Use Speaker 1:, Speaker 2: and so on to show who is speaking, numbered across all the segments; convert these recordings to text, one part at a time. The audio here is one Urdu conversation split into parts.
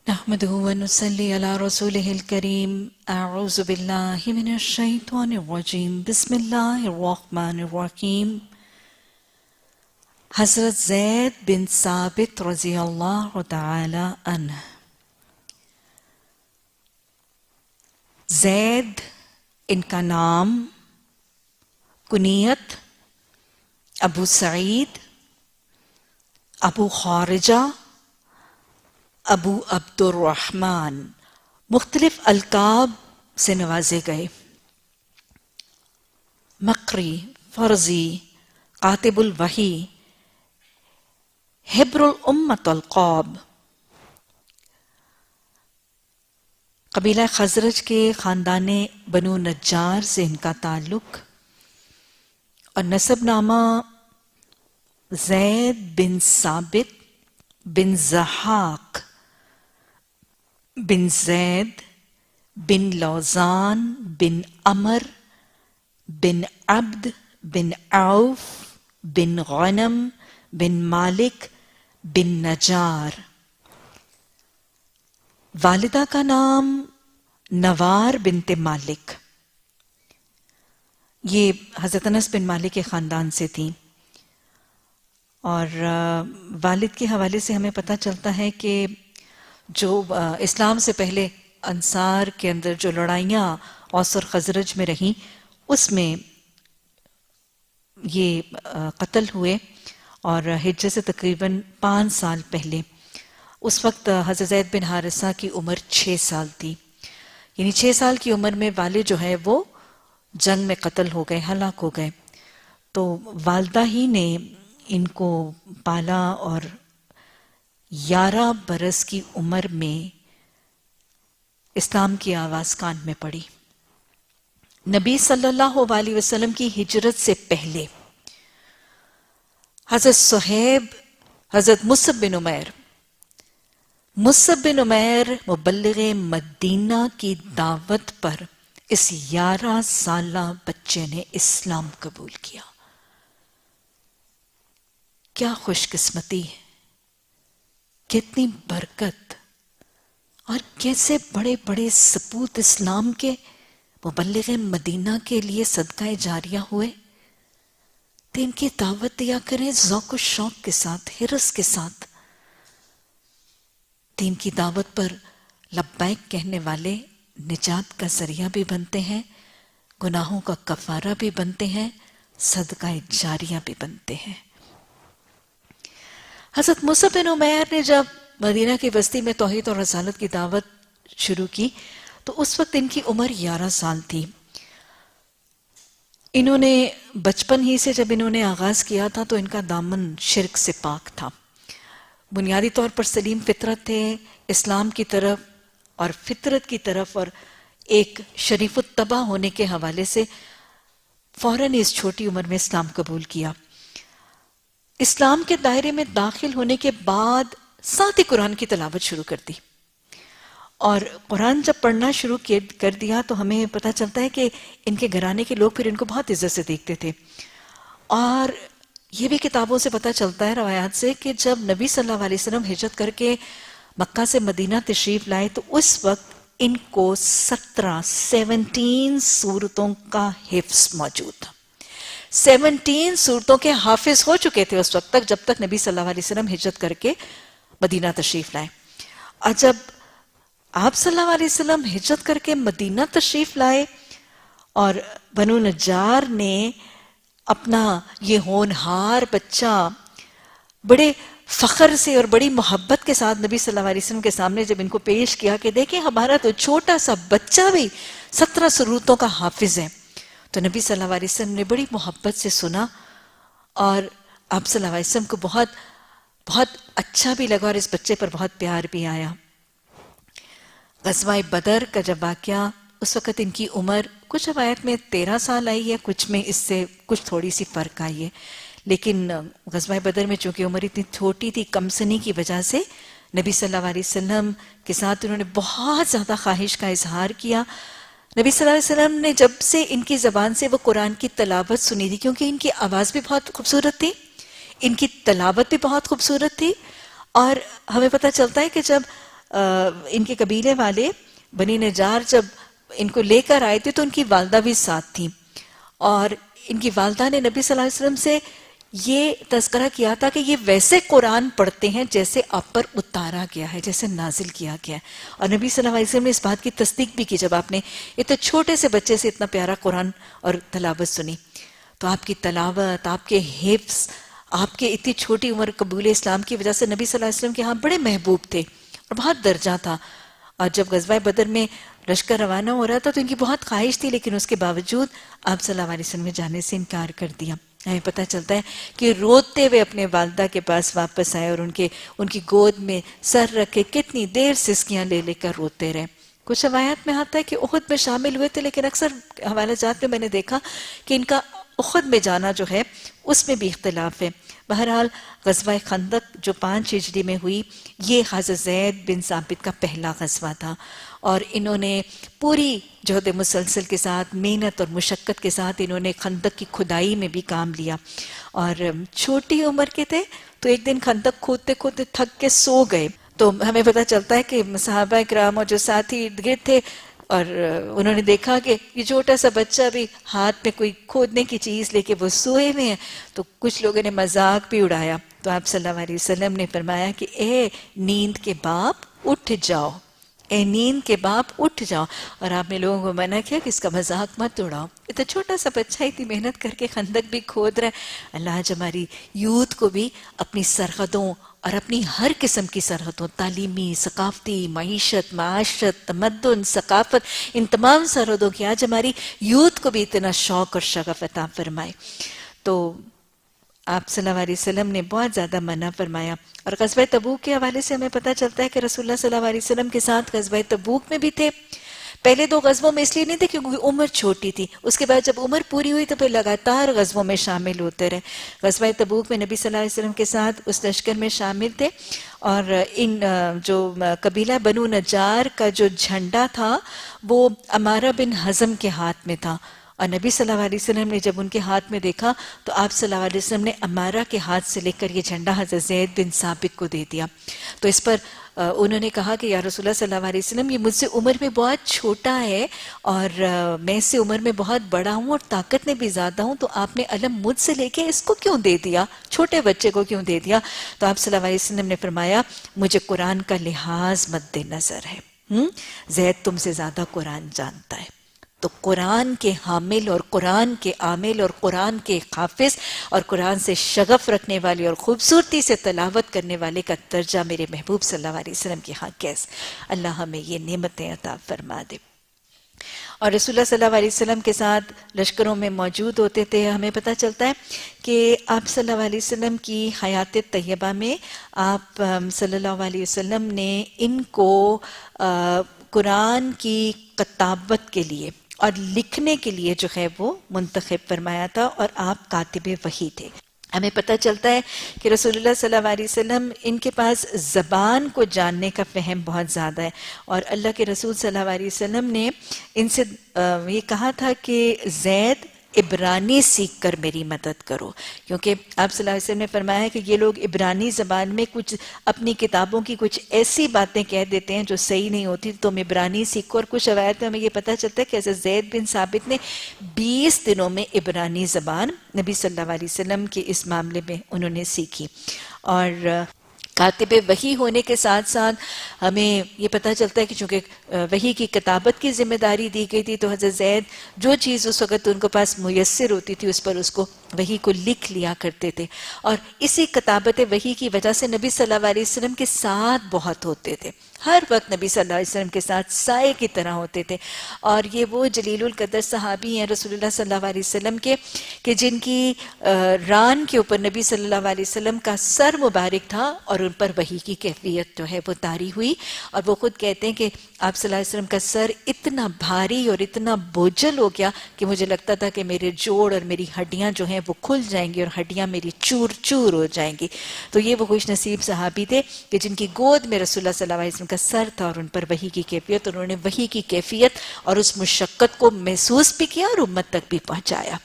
Speaker 1: نحمده ونصلي على رسوله الكريم اعوذ بالله من الشيطان الرجيم بسم الله الرحمن الرحيم حضرت زید بن ثابت رضی اللہ تعالی عنہ. زید ان کا نام، کنیت ابو سعید، ابو خارجہ، ابو عبد الرحمن مختلف القاب سے نوازے گئے. مقری، فرزی، کاتب الوحی، حبر الامت القاب. قبیلہ خزرج کے خاندان بنو نجار سے ان کا تعلق، اور نسب نامہ زید بن ثابت بن زحاق بن زید بن لوزان بن عمر بن عبد بن عوف بن غنم بن مالک بن نجار. والدہ کا نام نوار بنت مالک. یہ حضرت انس بن مالک کے خاندان سے تھیں، اور والد کے حوالے سے ہمیں پتہ چلتا ہے کہ جو اسلام سے پہلے انصار کے اندر جو لڑائیاں اوس اور خزرج میں رہیں، اس میں یہ قتل ہوئے، اور ہجرت سے تقریباً 5 سال پہلے اس وقت حضرت زید بن حارثہ کی عمر 6 سال تھی. یعنی 6 سال کی عمر میں والد جو ہے وہ جنگ میں قتل ہو گئے، ہلاک ہو گئے. تو والدہ ہی نے ان کو پالا، اور 11 برس کی عمر میں اسلام کی آواز کان میں پڑی. نبی صلی اللہ علیہ وسلم کی ہجرت سے پہلے حضرت صہیب، حضرت مصعب بن عمیر مبلغ مدینہ کی دعوت پر اس 11 سالہ بچے نے اسلام قبول کیا. کیا خوش قسمتی ہے، کتنی برکت، اور کیسے بڑے بڑے سپوت اسلام کے مبلغ مدینہ کے لیے صدقہ جاریہ ہوئے. تو ان کی دعوت دیا کریں ذوق و شوق کے ساتھ، حرص کے ساتھ. دین کی دعوت پر لبیک کہنے والے نجات کا ذریعہ بھی بنتے ہیں، گناہوں کا کفارہ بھی بنتے ہیں، صدقہ جاریہ بھی بنتے ہیں. حضرت مصعب بن عمیر نے جب مدینہ کی بستی میں توحید اور رسالت کی دعوت شروع کی تو اس وقت ان کی عمر 11 سال تھی. انہوں نے بچپن ہی سے جب انہوں نے آغاز کیا تھا تو ان کا دامن شرک سے پاک تھا. بنیادی طور پر سلیم فطرت تھے، اسلام کی طرف اور فطرت کی طرف اور ایک شریف الطبع ہونے کے حوالے سے فوراً اس چھوٹی عمر میں اسلام قبول کیا. اسلام کے دائرے میں داخل ہونے کے بعد ساتھ ہی قرآن کی تلاوت شروع کر دی. اور قرآن جب پڑھنا شروع کر دیا تو ہمیں پتہ چلتا ہے کہ ان کے گھرانے کے لوگ پھر ان کو بہت عزت سے دیکھتے تھے. اور یہ بھی کتابوں سے پتہ چلتا ہے، روایات سے، کہ جب نبی صلی اللہ علیہ وسلم ہجرت کر کے مکہ سے مدینہ تشریف لائے تو اس وقت ان کو 17 سورتوں کا حفظ موجود تھا. 17 سورتوں کے حافظ ہو چکے تھے اس وقت تک، جب تک نبی صلی اللہ علیہ وسلم ہجرت کر کے مدینہ تشریف لائے. اور جب آپ صلی اللہ علیہ وسلم ہجرت کر کے مدینہ تشریف لائے اور بنو نجار نے اپنا یہ ہونہار بچہ بڑے فخر سے اور بڑی محبت کے ساتھ نبی صلی اللہ علیہ وسلم کے سامنے جب ان کو پیش کیا کہ دیکھیں ہمارا تو چھوٹا سا بچہ بھی 17 سورتوں کا حافظ ہے، تو نبی صلی اللہ علیہ وسلم نے بڑی محبت سے سنا، اور آپ صلی اللہ علیہ وسلم کو بہت بہت اچھا بھی لگا اور اس بچے پر بہت پیار بھی آیا. غزوہ بدر کا جب واقعہ، اس وقت ان کی عمر کچھ روایت میں 13 سال آئی ہے، کچھ میں اس سے کچھ تھوڑی سی فرق آئی ہے. لیکن غزوہ بدر میں چونکہ عمر اتنی چھوٹی تھی، کم سنی کی وجہ سے نبی صلی اللہ علیہ وسلم کے ساتھ انہوں نے بہت زیادہ خواہش کا اظہار کیا. نبی صلی اللہ علیہ وسلم نے جب سے ان کی زبان سے وہ قرآن کی تلاوت سنی تھی، کیونکہ ان کی آواز بھی بہت خوبصورت تھی، ان کی تلاوت بھی بہت خوبصورت تھی، اور ہمیں پتہ چلتا ہے کہ جب ان کے قبیلے والے بنی نجار جب ان کو لے کر آئے تھے تو ان کی والدہ بھی ساتھ تھیں، اور ان کی والدہ نے نبی صلی اللہ علیہ وسلم سے یہ تذکرہ کیا تھا کہ یہ ویسے قرآن پڑھتے ہیں جیسے آپ پر اتارا گیا ہے، جیسے نازل کیا گیا ہے. اور نبی صلی اللہ علیہ وسلم نے اس بات کی تصدیق بھی کی جب آپ نے اتنے چھوٹے سے بچے سے اتنا پیارا قرآن اور تلاوت سنی. تو آپ کی تلاوت، آپ کے حفظ، آپ کے اتنی چھوٹی عمر قبول اسلام کی وجہ سے نبی صلی اللہ علیہ وسلم کے ہاں بڑے محبوب تھے اور بہت درجہ تھا. اور جب غزوہ بدر میں لشکر روانہ ہو رہا تھا تو ان کی بہت خواہش تھی، لیکن اس کے باوجود آپ صلی اللہ علیہ وسلم نے جانے سے انکار کر دیا. ہمیں پتہ چلتا ہے کہ روتے ہوئے اپنے والدہ کے پاس واپس آئے اور ان کی گود میں سر رکھے کتنی دیر سسکیاں لے لے کر روتے رہے. کچھ روایات میں آتا ہے کہ احد میں شامل ہوئے تھے، لیکن اکثر حوالہ جات میں میں نے دیکھا کہ ان کا احد میں جانا جو ہے اس میں بھی اختلاف ہے. بہرحال غزوہ خندق جو 5 ہجری میں ہوئی، یہ حضرت زید بن ثابت کا پہلا غزوہ تھا، اور انہوں نے پوری جہد مسلسل کے ساتھ، محنت اور مشقت کے ساتھ انہوں نے خندق کی کھدائی میں بھی کام لیا. اور چھوٹی عمر کے تھے تو ایک دن خندق کھودتے کھودتے تھک کے سو گئے. تو ہمیں پتہ چلتا ہے کہ صحابہ کرام اور جو ساتھی ارد گرد تھے، اور انہوں نے دیکھا کہ یہ چھوٹا سا بچہ بھی ہاتھ میں کوئی کھودنے کی چیز لے کے وہ سوئے ہوئے ہیں. تو کچھ لوگوں نے مذاق بھی اڑایا. تو آپ صلی اللہ علیہ وسلم نے فرمایا کہ اے نیند کے باپ اٹھ جاؤ، اے نیند کے باپ اٹھ جاؤ. اور آپ نے لوگوں کو منع کیا کہ اس کا مذاق مت اڑاؤ، اتنا چھوٹا سا بچہ اتنی محنت کر کے خندق بھی کھود رہا ہے. اللہ آج ہماری یوتھ کو بھی اپنی سرحدوں اور اپنی ہر قسم کی سرحدوں، تعلیمی، ثقافتی، معیشت، معاشرت، تمدن، ثقافت، ان تمام سرحدوں کی آج ہماری یوتھ کو بھی اتنا شوق اور شغف عطا فرمائے. تو آپ صلی اللہ علیہ وسلم نے بہت زیادہ منع فرمایا. اور غزوہ تبوک کے حوالے سے ہمیں پتہ چلتا ہے کہ رسول اللہ صلی اللہ علیہ وسلم کے ساتھ غزوہ تبوک میں بھی تھے. پہلے 2 غزووں میں اس لیے نہیں تھے کیونکہ عمر چھوٹی تھی، اس کے بعد جب عمر پوری ہوئی تو پھر لگاتار غزووں میں شامل ہوتے رہے. غزوہ تبوک میں نبی صلی اللہ علیہ وسلم کے ساتھ اس لشکر میں شامل تھے، اور ان جو قبیلہ بنو نجار کا جو جھنڈا تھا وہ عمارہ بن حزم کے ہاتھ میں تھا. اور نبی صلی اللہ علیہ وسلم نے جب ان کے ہاتھ میں دیکھا تو آپ صلی اللہ علیہ وسلم نے عمارہ کے ہاتھ سے لے کر یہ جھنڈا حضرت زید بن ثابت کو دے دیا. تو اس پر انہوں نے کہا کہ یا رسول اللہ صلی اللہ علیہ وسلم، یہ مجھ سے عمر میں بہت چھوٹا ہے اور میں اس سے عمر میں بہت بڑا ہوں اور طاقت میں بھی زیادہ ہوں، تو آپ نے علم مجھ سے لے کے اس کو کیوں دے دیا، چھوٹے بچے کو کیوں دے دیا؟ تو آپ صلی اللہ علیہ وسلم نے فرمایا مجھے قرآن کا لحاظ مد نظر ہے، زید تم سے زیادہ قرآن جانتا ہے. تو قرآن کے حامل اور قرآن کے عامل اور قرآن کے حافظ اور قرآن سے شغف رکھنے والے اور خوبصورتی سے تلاوت کرنے والے کا درجہ میرے محبوب صلی اللہ علیہ وسلم کے ہاں کیسے. اللہ ہمیں یہ نعمتیں عطا فرما دے. اور رسول اللہ صلی اللہ علیہ وسلم کے ساتھ لشکروں میں موجود ہوتے تھے. ہمیں پتہ چلتا ہے کہ آپ صلی اللہ علیہ وسلم کی حیات طیبہ میں آپ صلی اللہ علیہ وسلم نے ان کو قرآن کی کتابت کے لیے اور لکھنے کے لیے جو ہے وہ منتخب فرمایا تھا، اور آپ کاتب وحی تھے. ہمیں پتہ چلتا ہے کہ رسول اللہ صلی اللہ علیہ وسلم ان کے پاس زبان کو جاننے کا فہم بہت زیادہ ہے، اور اللہ کے رسول صلی اللہ علیہ وسلم نے ان سے یہ کہا تھا کہ زید عبرانی سیکھ کر میری مدد کرو، کیونکہ آپ صلی اللہ علیہ وسلم نے فرمایا کہ یہ لوگ عبرانی زبان میں کچھ اپنی کتابوں کی کچھ ایسی باتیں کہہ دیتے ہیں جو صحیح نہیں ہوتی، تو تم عبرانی سیکھو. اور کچھ روایت میں ہمیں یہ پتہ چلتا ہے کہ حضرت زید بن ثابت نے 20 دنوں میں عبرانی زبان نبی صلی اللہ علیہ وسلم کے اس معاملے میں انہوں نے سیکھی. اور کاتب وحی ہونے کے ساتھ ساتھ ہمیں یہ پتہ چلتا ہے کہ چونکہ وحی کی کتابت کی ذمہ داری دی گئی تھی، تو حضرت زید جو چیز اس وقت ان کے پاس میسر ہوتی تھی اس پر اس کو وحی کو لکھ لیا کرتے تھے. اور اسی کتابت وحی کی وجہ سے نبی صلی اللہ علیہ وسلم کے ساتھ بہت ہوتے تھے، ہر وقت نبی صلی اللہ علیہ وسلم کے ساتھ سائے کی طرح ہوتے تھے. اور یہ وہ جلیل القدر صحابی ہیں رسول اللہ صلی اللہ علیہ وسلم کے کہ جن کی ران کے اوپر نبی صلی اللہ علیہ وسلم کا سر مبارک تھا اور ان پر وحی کی کیفیت جو ہے وہ طاری ہوئی. اور وہ خود کہتے ہیں کہ آپ صلی اللہ علیہ وسلم کا سر اتنا بھاری اور اتنا بوجھل ہو گیا کہ مجھے لگتا تھا کہ میرے جوڑ اور میری ہڈیاں جو ہیں وہ کھل جائیں گی اور ہڈیاں میری چور چور ہو جائیں گی. تو یہ وہ خوش نصیب صحابی تھے کہ جن کی گود میں رسول اللہ صلی اللہ علیہ وسلم کا سر تھا اور ان پر وحی کی کیفیت، انہوں نے وحی کی کیفیت اور اس مشقت کو محسوس بھی کیا اور امت تک بھی پہنچایا.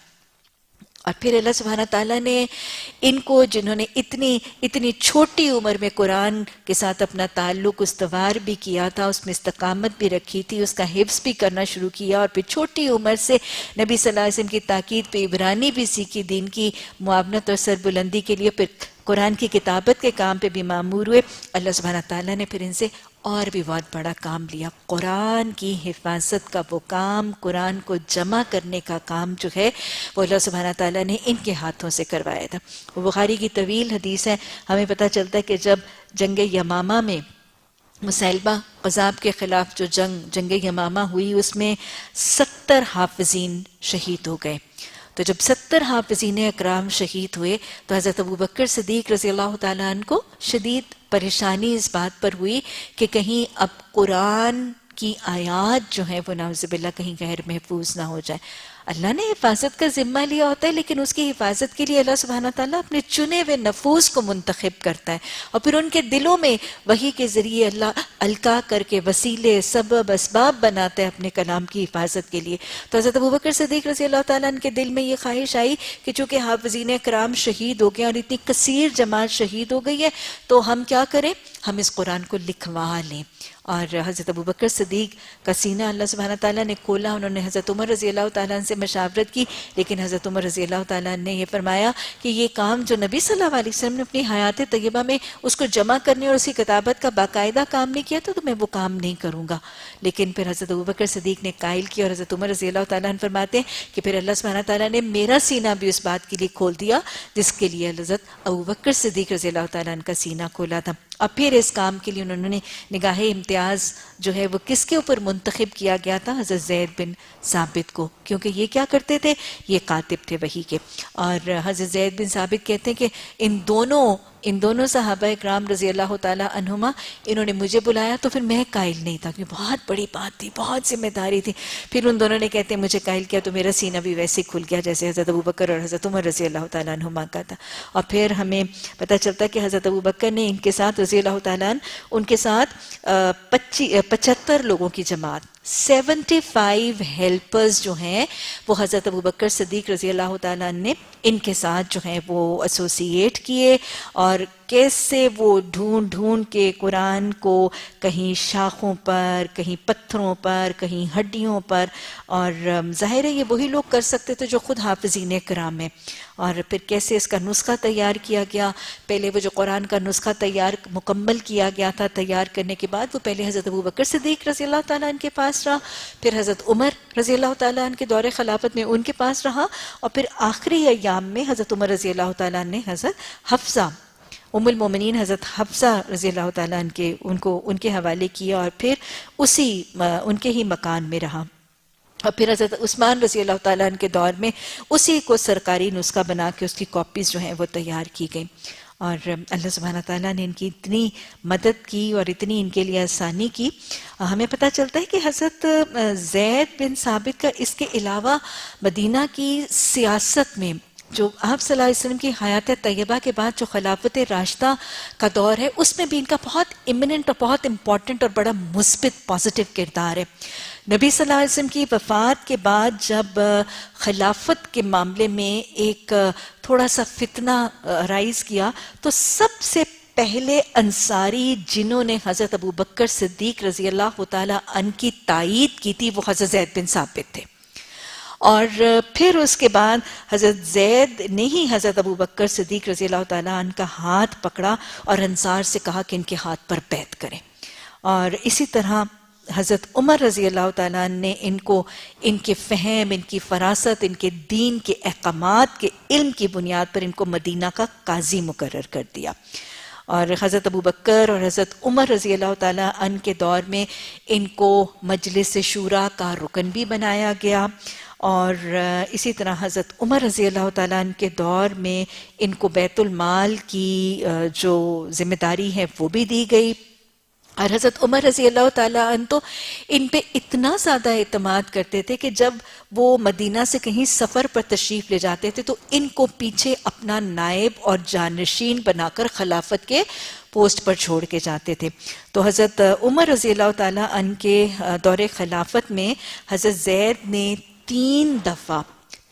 Speaker 1: اور پھر اللہ سبحانہ تعالیٰ نے ان کو، جنہوں نے اتنی چھوٹی عمر میں قرآن کے ساتھ اپنا تعلق استوار بھی کیا تھا، اس میں استقامت بھی رکھی تھی، اس کا حفظ بھی کرنا شروع کیا، اور پھر چھوٹی عمر سے نبی صلی اللہ علیہ وسلم کی تاکید پہ عبرانی بھی سیکھی، دین کی معاونت اور سربلندی کے لیے، پھر قرآن کی کتابت کے کام پہ بھی مامور ہوئے، اللہ سبحانہ تعالیٰ نے پھر ان سے اور بھی بہت بڑا کام لیا، قرآن کی حفاظت کا وہ کام، قرآن کو جمع کرنے کا کام جو ہے وہ اللہ سبحانہ تعالیٰ نے ان کے ہاتھوں سے کروایا تھا۔ وہ بخاری کی طویل حدیث ہے، ہمیں پتہ چلتا ہے کہ جب جنگ یمامہ میں مسیلمہ کذاب کے خلاف جو جنگ یمامہ ہوئی، اس میں 70 حافظین شہید ہو گئے۔ تو جب 70 حافظین اکرام شہید ہوئے تو حضرت ابوبکر صدیق رضی اللہ تعالیٰ عنہ کو شدید پریشانی اس بات پر ہوئی کہ کہیں اب قرآن کی آیات جو ہیں وہ نعوذ باللہ کہیں غیر محفوظ نہ ہو جائے۔ اللہ نے حفاظت کا ذمہ لیا ہوتا ہے، لیکن اس کی حفاظت کے لیے اللہ سبحانہ تعالیٰ اپنے چنے ہوئے نفوس کو منتخب کرتا ہے، اور پھر ان کے دلوں میں وحی کے ذریعے اللہ القا کر کے وسیلے، سبب، اسباب بناتا ہے اپنے کلام کی حفاظت کے لیے۔ تو حضرت ابوبکر صدیق رضی اللہ تعالیٰ عنہ کے دل میں یہ خواہش آئی کہ چونکہ حافظین کرام شہید ہو گئے اور اتنی کثیر جماعت شہید ہو گئی ہے، تو ہم کیا کریں، ہم اس قرآن کو لکھوا لیں۔ اور حضرت ابوبکر صدیق کا سینہ اللہ سبحانہ تعالیٰ نے کھولا، انہوں نے حضرت عمر رضی اللہ تعالیٰ عنہ سے مشاورت کی، لیکن حضرت عمر رضی اللہ تعالیٰ عنہ نے یہ فرمایا کہ یہ کام جو نبی صلی اللہ علیہ وسلم نے اپنی حیات طیبہ میں اس کو جمع کرنے اور اسی کتابت کا باقاعدہ کام نہیں کیا تو میں وہ کام نہیں کروں گا۔ لیکن پھر حضرت ابوبکر صدیق نے قائل کیا، اور حضرت عمر رضی اللہ تعالیٰ عنہ فرماتے ہیں کہ پھر اللہ سبحانہ تعالیٰ نے میرا سینہ بھی اس بات کے لیے کھول دیا جس کے لیے حضرت ابوبکر صدیق رضی اللہ تعالیٰ عنہ کا سینہ کھولا تھا۔ اور پھر اس کام کے لیے انہوں نے نگاہ امتیاز جو ہے وہ کس کے اوپر منتخب کیا گیا تھا، حضرت زید بن ثابت کو، کیونکہ یہ کیا کرتے تھے، یہ کاتب تھے وحی کے۔ اور حضرت زید بن ثابت کہتے ہیں کہ ان دونوں صحابہ اکرام رضی اللہ تعالیٰ عنہما، انہوں نے مجھے بلایا تو پھر میں قائل نہیں تھا، کیونکہ بہت بڑی بات تھی، بہت ذمہ داری تھی۔ پھر ان دونوں نے کہتے ہیں مجھے قائل کیا تو میرا سینہ بھی ویسے کھل گیا جیسے حضرت ابوبکر اور حضرت عمر رضی اللہ تعالیٰ عنہما کا تھا۔ اور پھر ہمیں پتہ چلتا ہے کہ حضرت ابوبکر نے ان کے ساتھ رضی اللہ تعالیٰ عنہ، ان کے ساتھ 75 لوگوں کی جماعت، 75 ہیلپرز جو ہیں وہ حضرت ابوبکر صدیق رضی اللہ تعالیٰ عنہ نے ان کے ساتھ جو ہیں وہ ایسوسیٹ کیے، اور کیسے وہ ڈھونڈ کے قرآن کو کہیں شاخوں پر، کہیں پتھروں پر، کہیں ہڈیوں پر، اور ظاہر ہے یہ وہی لوگ کر سکتے تھے جو خود حافظین کرام ہیں، اور پھر کیسے اس کا نسخہ تیار کیا گیا۔ پہلے وہ جو قرآن کا نسخہ مکمل کیا گیا تھا، تیار کرنے کے بعد وہ پہلے حضرت ابوبکر صدیق رضی اللہ تعالیٰ عنہ کے پاس رہا، پھر حضرت عمر رضی اللہ تعالیٰ عنہ کے دور خلافت میں ان کے پاس رہا، اور پھر آخری ایام میں حضرت عمر رضی اللہ تعالیٰ عنہ نے حضرت حفصہ ام المومنین حضرت حفصہ رضی اللہ تعالیٰ عنہ کے ان کے حوالے کیا، اور پھر ان کے ہی مکان میں رہا۔ اور پھر حضرت عثمان رضی اللہ تعالیٰ عنہ کے دور میں اسی کو سرکاری نسخہ بنا کے اس کی کاپیز جو ہیں وہ تیار کی گئیں، اور اللہ سبحانہ تعالیٰ نے ان کی اتنی مدد کی اور اتنی ان کے لیے آسانی کی۔ ہمیں پتہ چلتا ہے کہ حضرت زید بن ثابت کا اس کے علاوہ مدینہ کی سیاست میں جو آپ صلی اللہ علیہ وسلم کی حیات طیبہ کے بعد جو خلافت راشدہ کا دور ہے، اس میں بھی ان کا بہت ایمننٹ اور بہت امپورٹنٹ اور بڑا مثبت پازیٹیو کردار ہے۔ نبی صلی اللہ علیہ وسلم کی وفات کے بعد جب خلافت کے معاملے میں ایک تھوڑا سا فتنہ رائز کیا تو سب سے پہلے انصاری جنہوں نے حضرت ابوبکر صدیق رضی اللہ تعالیٰ عنہ کی تائید کی تھی وہ حضرت زید بن ثابت تھے، اور پھر اس کے بعد حضرت زید نے ہی حضرت ابوبکر صدیق رضی اللہ تعالیٰ عنہ کا ہاتھ پکڑا اور انصار سے کہا کہ ان کے ہاتھ پر بیعت کریں، اور اسی طرح حضرت عمر رضی اللہ تعالیٰ عنہ نے ان کو ان کے فہم، ان کی فراست، ان کے دین کے احکامات کے علم کی بنیاد پر ان کو مدینہ کا قاضی مقرر کر دیا، اور حضرت ابوبکر اور حضرت عمر رضی اللہ تعالیٰ عنہ کے دور میں ان کو مجلس شورا کا رکن بھی بنایا گیا، اور اسی طرح حضرت عمر رضی اللہ تعالیٰ عنہ کے دور میں ان کو بیت المال کی جو ذمہ داری ہے وہ بھی دی گئی، اور حضرت عمر رضی اللہ تعالیٰ عنہ تو ان پہ اتنا زیادہ اعتماد کرتے تھے کہ جب وہ مدینہ سے کہیں سفر پر تشریف لے جاتے تھے تو ان کو پیچھے اپنا نائب اور جانشین بنا کر خلافت کے پوسٹ پر چھوڑ کے جاتے تھے۔ تو حضرت عمر رضی اللہ تعالیٰ عنہ کے دور خلافت میں حضرت زید نے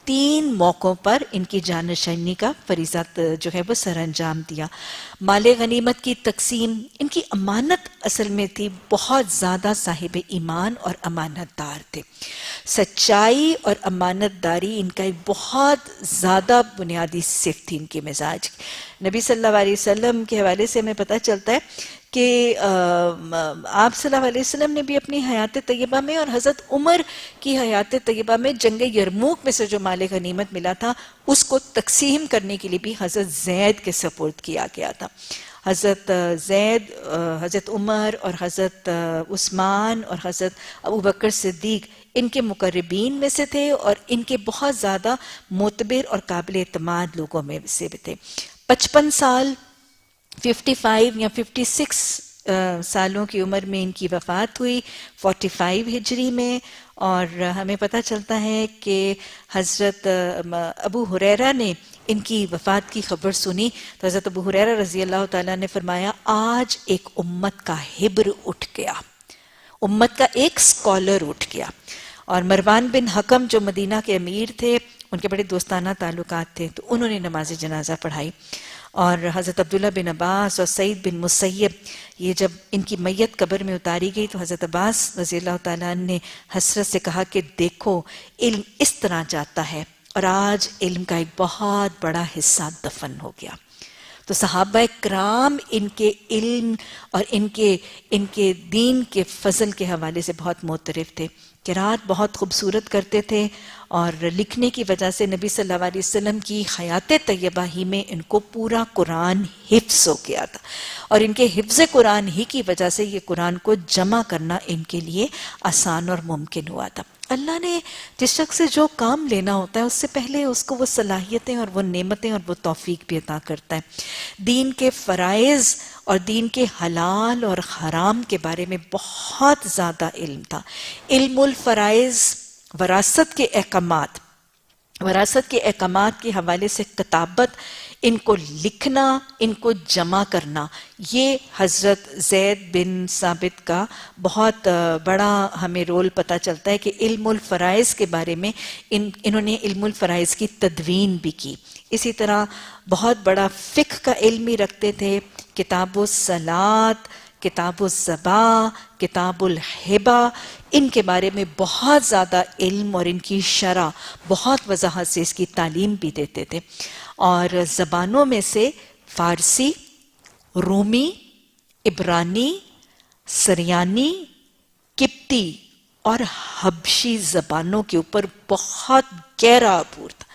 Speaker 1: 3 موقعوں پر ان کی جانشینی کا فریضہ جو ہے وہ سر انجام دیا. مال غنیمت کی تقسیم، ان کی امانت اصل میں تھی، بہت زیادہ صاحب ایمان اور امانت دار تھے. سچائی اور امانت داری ان کا ایک بہت زیادہ بنیادی صفت تھی ان کے مزاج. نبی صلی اللہ علیہ وسلم کے حوالے سے ہمیں پتہ چلتا ہے کہ آپ صلی اللہ علیہ وسلم نے بھی اپنی حیات طیبہ میں اور حضرت عمر کی حیات طیبہ میں جنگ یرموک میں سے جو مال غنیمت ملا تھا اس کو تقسیم کرنے کے لیے بھی حضرت زید کے سپورٹ کیا گیا تھا. حضرت زید، حضرت عمر اور حضرت عثمان اور حضرت ابوبکر صدیق ان کے مقربین میں سے تھے اور ان کے بہت زیادہ معتبر اور قابل اعتماد لوگوں میں سے بھی تھے. 55 سال 55 یا 56 سالوں کی عمر میں ان کی وفات ہوئی 45 ہجری میں. اور ہمیں پتہ چلتا ہے کہ حضرت ابو ہریرہ نے ان کی وفات کی خبر سنی تو حضرت ابو ہریرہ رضی اللہ تعالیٰ نے فرمایا آج ایک امت کا حبر اٹھ گیا، امت کا ایک سکولر اٹھ گیا. اور مروان بن حکم جو مدینہ کے امیر تھے، ان کے بڑے دوستانہ تعلقات تھے، تو انہوں نے نماز جنازہ پڑھائی. اور حضرت عبداللہ بن عباس اور سعید بن مسیب، یہ جب ان کی میت قبر میں اتاری گئی تو حضرت عباس رضی اللہ تعالیٰ عنہ نے حسرت سے کہا کہ دیکھو علم اس طرح جاتا ہے اور آج علم کا ایک بہت بڑا حصہ دفن ہو گیا. تو صحابہ کرام ان کے علم اور ان کے دین کے فضل کے حوالے سے بہت معترف تھے. قرات بہت خوبصورت کرتے تھے اور لکھنے کی وجہ سے نبی صلی اللہ علیہ وسلم کی حیات طیبہ ہی میں ان کو پورا قرآن حفظ ہو گیا تھا اور ان کے حفظ قرآن ہی کی وجہ سے یہ قرآن کو جمع کرنا ان کے لیے آسان اور ممکن ہوا تھا. اللہ نے جس شخص سے جو کام لینا ہوتا ہے اس سے پہلے اس کو وہ صلاحیتیں اور وہ نعمتیں اور وہ توفیق بھی عطا کرتا ہے. دین کے فرائض اور دین کے حلال اور حرام کے بارے میں بہت زیادہ علم تھا. علم الفرائض، وراثت کے احکامات کے حوالے سے کتابت، ان کو لکھنا، ان کو جمع کرنا، یہ حضرت زید بن ثابت کا بہت بڑا ہمیں رول پتہ چلتا ہے کہ علم الفرائض کے بارے میں انہوں نے علم الفرائض کی تدوین بھی کی. اسی طرح بہت بڑا فقہ کا علم بھی رکھتے تھے. کتاب الصلاۃ، کتاب الزبا، کتاب الحبا، ان کے بارے میں بہت زیادہ علم اور ان کی شرح بہت وضاحت سے اس کی تعلیم بھی دیتے تھے. اور زبانوں میں سے فارسی، رومی، عبرانی، سریانی، قبطی اور حبشی زبانوں کے اوپر بہت گہرا عبور تھا.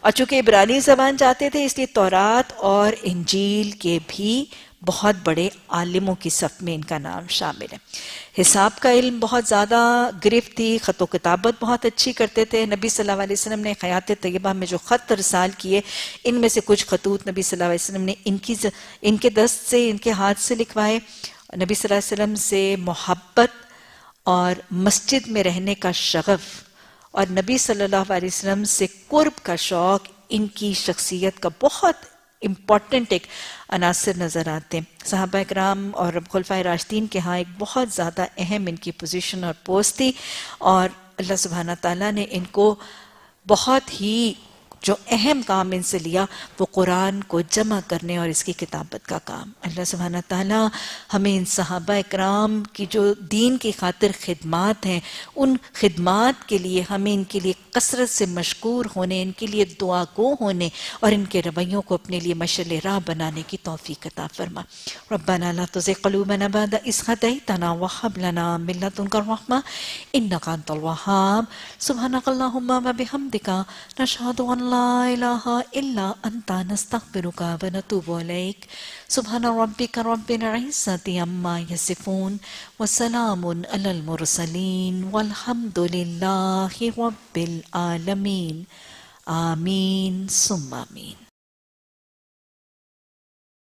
Speaker 1: اور چونکہ عبرانی زبان جاتے تھے اس لیے تورات اور انجیل کے بھی بہت بڑے عالموں کی صف میں ان کا نام شامل ہے. حساب کا علم بہت زیادہ گرفت تھی، خط و کتابت بہت اچھی کرتے تھے. نبی صلی اللہ علیہ وسلم نے حیات طیبہ میں جو خط ارسال کیے ان میں سے کچھ خطوط نبی صلی اللہ علیہ وسلم نے ان کے دست سے، ان کے ہاتھ سے لکھوائے. نبی صلی اللہ علیہ وسلم سے محبت اور مسجد میں رہنے کا شغف اور نبی صلی اللہ علیہ وسلم سے قرب کا شوق ان کی شخصیت کا بہت امپورٹنٹ ایک عناصر نظر آتے ہیں. صحابہ اکرام اور خلفائے راشدین کے ہاں ایک بہت زیادہ اہم ان کی پوزیشن اور پوسٹ تھی اور اللہ سبحانہ تعالیٰ نے ان کو بہت ہی جو اہم کام ان سے لیا وہ قرآن کو جمع کرنے اور اس کی کتابت کا کام. اللہ سبحانہ تعالیٰ ہمیں ان صحابہ اکرام کی جو دین کی خاطر خدمات ہیں ان خدمات کے لیے ہمیں ان کے لیے کثرت سے مشکور ہونے، ان کے لیے دعا گو ہونے اور ان کے رویوں کو اپنے لیے مشعل راہ بنانے کی توفیق عطا فرما. ربنا لا تزغ قلوبنا بعد إذ هديتنا وهب لنا من لدنك الرحمة إنك أنت الوهاب. سبحانك اللهم وبحمدك نشهد أن لا إله إلا أنت نستغفرك ونتوب إليك. سبحان ربك رب العزة عما يصفون وسلام على المرسلين والحمد لله رب العالمين. آمين ثم آمين.